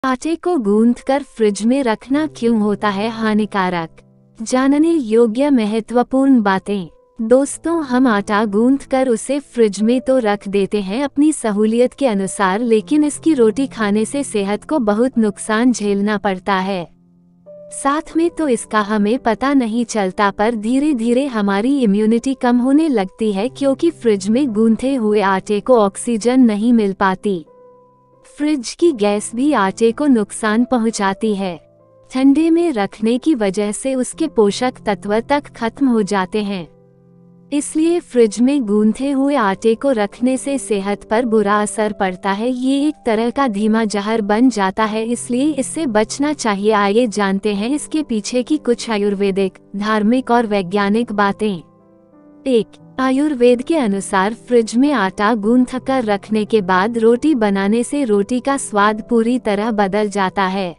आटे को गूंथकर फ्रिज में रखना क्यों होता है हानिकारक? जानने योग्य महत्वपूर्ण बातें। दोस्तों, हम आटा गूंथकर उसे फ्रिज में तो रख देते हैं अपनी सहूलियत के अनुसार, लेकिन इसकी रोटी खाने से सेहत को बहुत नुकसान झेलना पड़ता है। साथ में तो इसका हमें पता नहीं चलता, पर धीरे धीरे हमारी इम्यूनिटी कम होने लगती है, क्योंकि फ्रिज में गूंथे हुए आटे को ऑक्सीजन नहीं मिल पाती। फ्रिज की गैस भी आटे को नुकसान पहुंचाती है। ठंडे में रखने की वजह से उसके पोषक तत्व तक खत्म हो जाते हैं। इसलिए फ्रिज में गूंथे हुए आटे को रखने से सेहत पर बुरा असर पड़ता है। ये एक तरह का धीमा जहर बन जाता है, इसलिए इससे बचना चाहिए। आइए जानते हैं इसके पीछे की कुछ आयुर्वेदिक, धार्मिक और वैज्ञानिक बातें। 1. आयुर्वेद के अनुसार फ्रिज में आटा गूंथकर रखने के बाद रोटी बनाने से रोटी का स्वाद पूरी तरह बदल जाता है।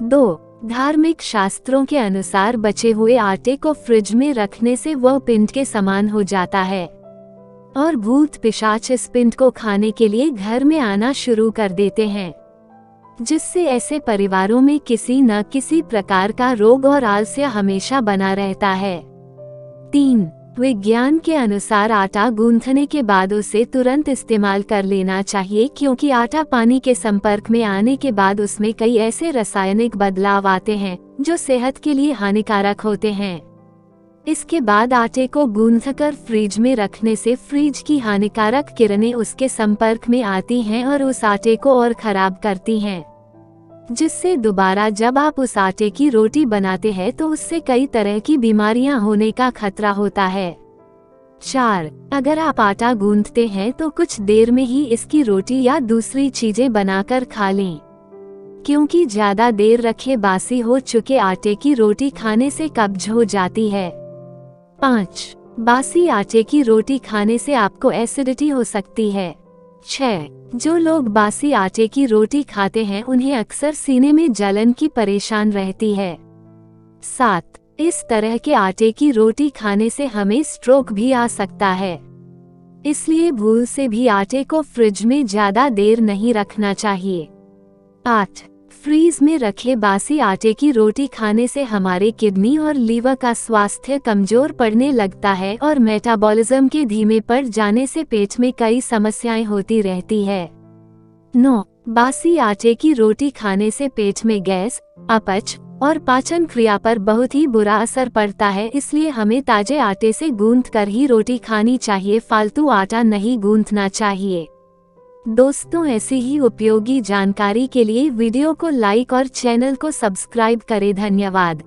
2. धार्मिक शास्त्रों के अनुसार बचे हुए आटे को फ्रिज में रखने से वह पिंड के समान हो जाता है और भूत पिशाच इस पिंड को खाने के लिए घर में आना शुरू कर देते हैं, जिससे ऐसे परिवारों में किसी न किसी प्रकार का रोग और आलस्य हमेशा बना रहता है। 3. विज्ञान के अनुसार आटा गूंथने के बाद उसे तुरंत इस्तेमाल कर लेना चाहिए, क्योंकि आटा पानी के संपर्क में आने के बाद उसमें कई ऐसे रासायनिक बदलाव आते हैं जो सेहत के लिए हानिकारक होते हैं। इसके बाद आटे को गूंथकर फ्रिज में रखने से फ्रिज की हानिकारक किरणें उसके संपर्क में आती हैं और उस आटे को और खराब करती हैं, जिससे दोबारा जब आप उस आटे की रोटी बनाते हैं तो उससे कई तरह की बीमारियां होने का खतरा होता है। 4. अगर आप आटा गूंथते हैं तो कुछ देर में ही इसकी रोटी या दूसरी चीजें बनाकर खा लें, क्योंकि ज्यादा देर रखे बासी हो चुके आटे की रोटी खाने से कब्ज हो जाती है। 5. बासी आटे की रोटी खाने से आपको एसिडिटी हो सकती है। 6. जो लोग बासी आटे की रोटी खाते हैं उन्हें अक्सर सीने में जलन की परेशान रहती है। 7. इस तरह के आटे की रोटी खाने से हमें स्ट्रोक भी आ सकता है, इसलिए भूल से भी आटे को फ्रिज में ज्यादा देर नहीं रखना चाहिए। 8. फ्रीज में रखे बासी आटे की रोटी खाने से हमारे किडनी और लीवर का स्वास्थ्य कमजोर पड़ने लगता है और मेटाबॉलिज्म के धीमे पड़ जाने से पेट में कई समस्याएं होती रहती है। 9. बासी आटे की रोटी खाने से पेट में गैस, अपच और पाचन क्रिया पर बहुत ही बुरा असर पड़ता है, इसलिए हमें ताजे आटे से गूंथकर ही रोटी खानी चाहिए, फालतू आटा नहीं गूंथना चाहिए। दोस्तों, ऐसी ही उपयोगी जानकारी के लिए वीडियो को लाइक और चैनल को सब्सक्राइब करें। धन्यवाद।